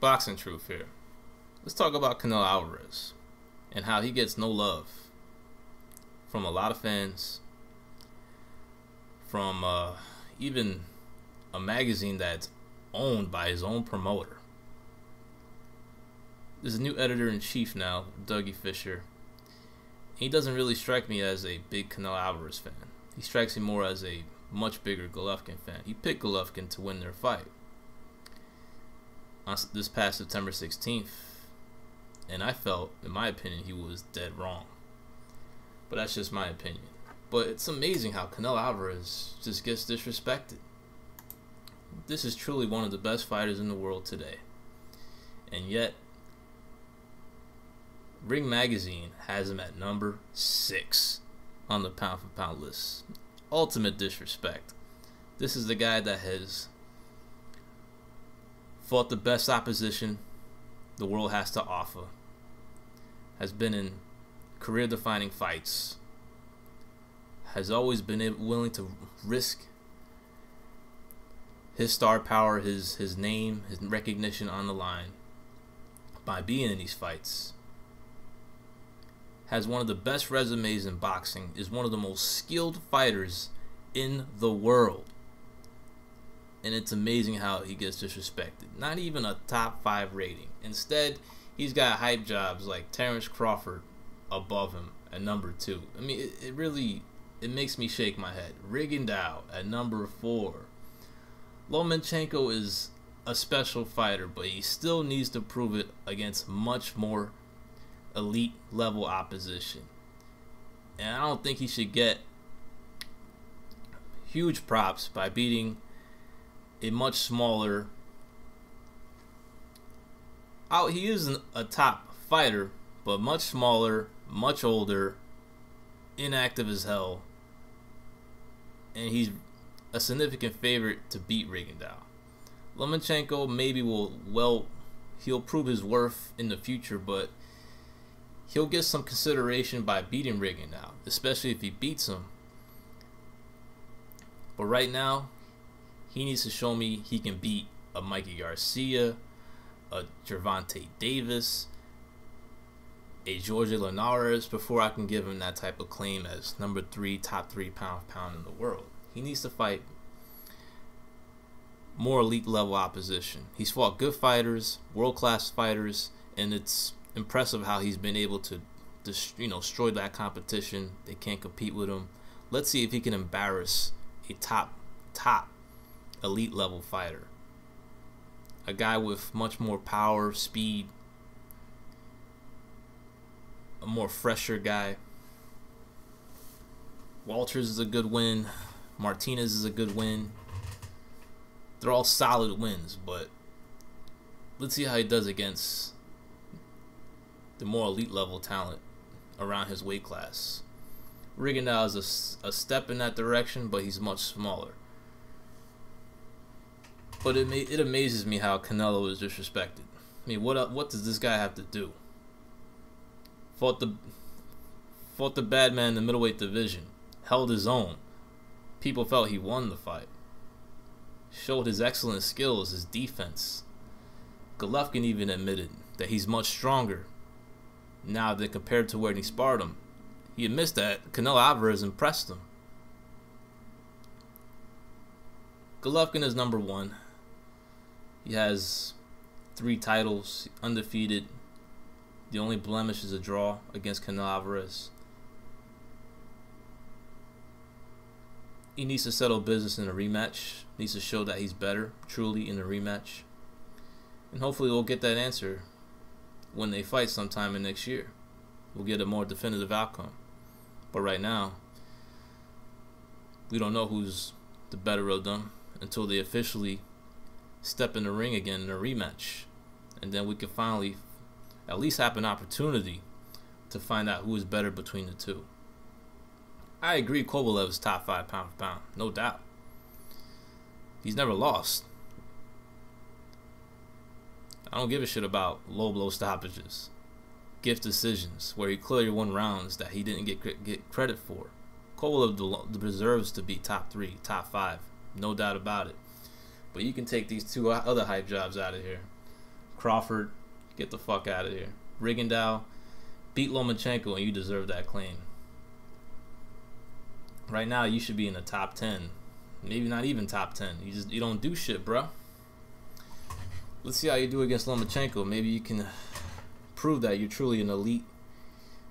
Boxing truth here. Let's talk about Canelo Alvarez and how he gets no love from a lot of fans, from even a magazine that's owned by his own promoter. There's a new editor-in-chief now, Dougie Fisher. He doesn't really strike me as a big Canelo Alvarez fan. He strikes me more as a much bigger Golovkin fan. He picked Golovkin to win their fight on this past September 16th, and I felt, in my opinion, he was dead wrong. But that's just my opinion. But it's amazing how Canelo Alvarez just gets disrespected. This is truly one of the best fighters in the world today, and yet Ring Magazine has him at number 6 on the pound-for-pound list. Ultimate disrespect. This is the guy that has fought the best opposition the world has to offer, has been in career-defining fights, has always been willing to risk his star power, his name, his recognition on the line by being in these fights. Has one of the best resumes in boxing, is one of the most skilled fighters in the world. And it's amazing how he gets disrespected. Not even a top 5 rating. Instead, he's got hype jobs like Terrence Crawford above him at number 2. I mean, it makes me shake my head. Rigondeaux at number 4. Lomachenko is a special fighter, but he still needs to prove it against much more elite level opposition. And I don't think he should get huge props by beating a much smaller. He is a top fighter, but much smaller, much older, inactive as hell, and he's a significant favorite to beat Rigondeaux. Lomachenko maybe he'll prove his worth in the future, but he'll get some consideration by beating Rigondeaux, especially if he beats him. But right now, he needs to show me he can beat a Mikey Garcia, a Gervonta Davis, a Jorge Linares before I can give him that type of claim as number 3, top 3 pound for pound in the world. He needs to fight more elite level opposition. He's fought good fighters, world class fighters, and it's impressive how he's been able to destroy that competition. They can't compete with him. Let's see if he can embarrass a top elite level fighter, a guy with much more power, speed, a more fresher guy. Walters is a good win. Martinez is a good win. They're all solid wins, but let's see how he does against the more elite level talent around his weight class. Rigondeaux is a step in that direction, but he's much smaller. But it amazes me how Canelo is disrespected. I mean, what does this guy have to do? Fought the bad man in the middleweight division, held his own. People felt he won the fight. Showed his excellent skills, his defense. Golovkin even admitted that he's much stronger now than compared to when he sparred him. He admits that Canelo Alvarez impressed him. Golovkin is number 1. He has 3 titles, undefeated. The only blemish is a draw against Canelo Alvarez. He needs to settle business in a rematch. Needs to show that he's better, truly, in a rematch. And hopefully we'll get that answer when they fight sometime in next year. We'll get a more definitive outcome. But right now, we don't know who's the better of them until they officially step in the ring again in a rematch. And then we can finally at least have an opportunity to find out who is better between the two. I agree Kovalev is top 5 pound for pound, no doubt. He's never lost. I don't give a shit about low blow stoppages, gift decisions, where he clearly won rounds that he didn't get credit for. Kovalev deserves to be top 3, top 5, no doubt about it. But you can take these 2 other hype jobs out of here. Crawford, get the fuck out of here. Rigondeaux, beat Lomachenko and you deserve that claim. Right now, you should be in the top 10. Maybe not even top 10. You don't do shit, bro. Let's see how you do against Lomachenko. Maybe you can prove that you're truly an elite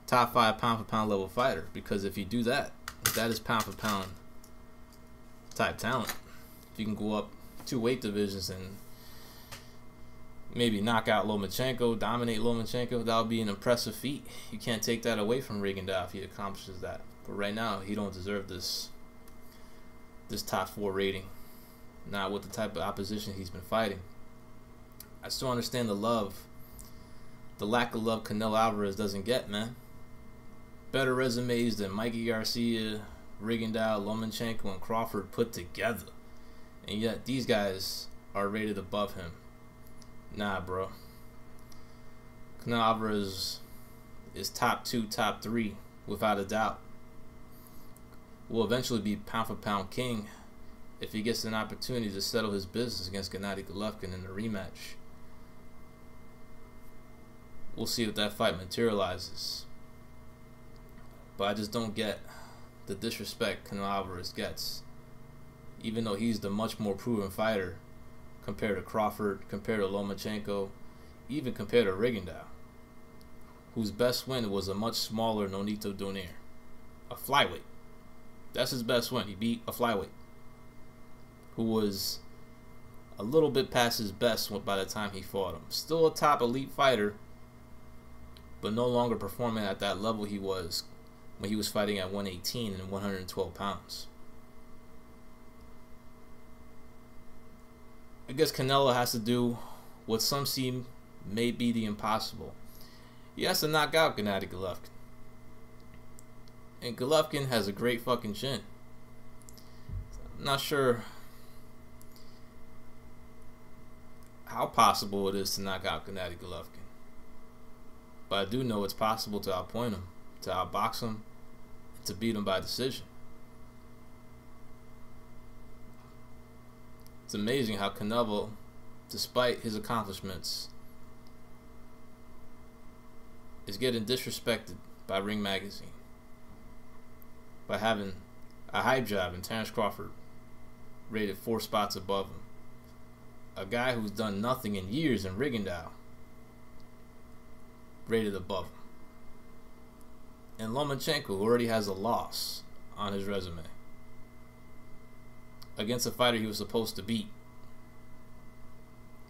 top 5 pound-for-pound level fighter. Because if you do that, that is pound-for-pound type talent. If you can go up 2 weight divisions and maybe knock out Lomachenko, dominate Lomachenko, that would be an impressive feat. You can't take that away from Rigondeaux if he accomplishes that. But right now, he don't deserve this top 4 rating. Not with the type of opposition he's been fighting. I still understand the lack of love Canelo Alvarez doesn't get, man. Better resumes than Mikey Garcia, Rigondeaux, Lomachenko, and Crawford put together. And yet, these guys are rated above him. Nah, bro. Canelo Alvarez is top 2, top 3, without a doubt. Will eventually be pound-for-pound king if he gets an opportunity to settle his business against Gennady Golovkin in the rematch. We'll see if that fight materializes. But I just don't get the disrespect Canelo Alvarez gets. Even though he's the much more proven fighter compared to Crawford, compared to Lomachenko, even compared to Rigondeaux, whose best win was a much smaller Nonito Donaire, a flyweight. That's his best win. He beat a flyweight who was a little bit past his best by the time he fought him. Still a top elite fighter, but no longer performing at that level he was when he was fighting at 118 and 112 pounds. I guess Canelo has to do what some see may be the impossible. He has to knock out Gennady Golovkin. And Golovkin has a great fucking chin. I'm not sure how possible it is to knock out Gennady Golovkin. But I do know it's possible to outpoint him, to outbox him, and to beat him by decision. It's amazing how Canelo, despite his accomplishments, is getting disrespected by Ring Magazine by having a hype job in Terence Crawford rated 4 spots above him. A guy who's done nothing in years in Rigondeaux rated above him. And Lomachenko, who already has a loss on his resume against a fighter he was supposed to beat,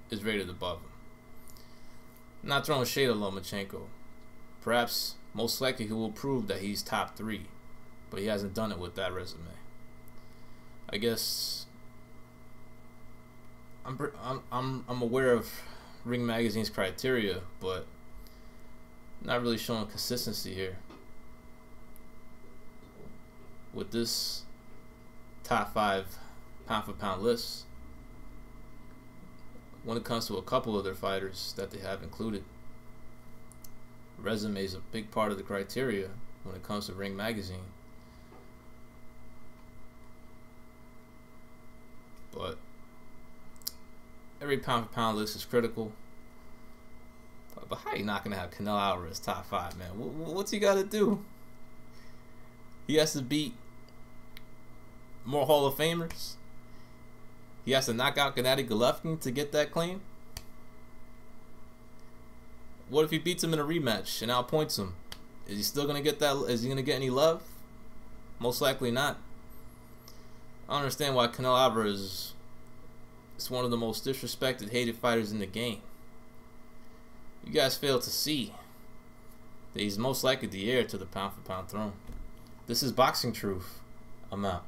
is rated above him. I'm not throwing shade at Lomachenko. Perhaps, most likely, he will prove that he's top 3, but he hasn't done it with that resume. I guess I'm aware of Ring Magazine's criteria, but not really showing consistency here. With this top 5 pound-for-pound list, when it comes to a couple of their fighters that they have included, resume is a big part of the criteria when it comes to Ring Magazine. But every pound-for-pound list is critical. But how are you not going to have Canelo Alvarez top 5, man? What's he got to do? He has to beat more Hall of Famers. He has to knock out Gennady Golovkin to get that claim. What if he beats him in a rematch and outpoints him? Is he still going to get that? Is he going to get any love? Most likely not. I don't understand why Canelo Alvarez is one of the most disrespected, hated fighters in the game. You guys fail to see that he's most likely the heir to the pound-for-pound throne. This is Boxing Truth. I'm out.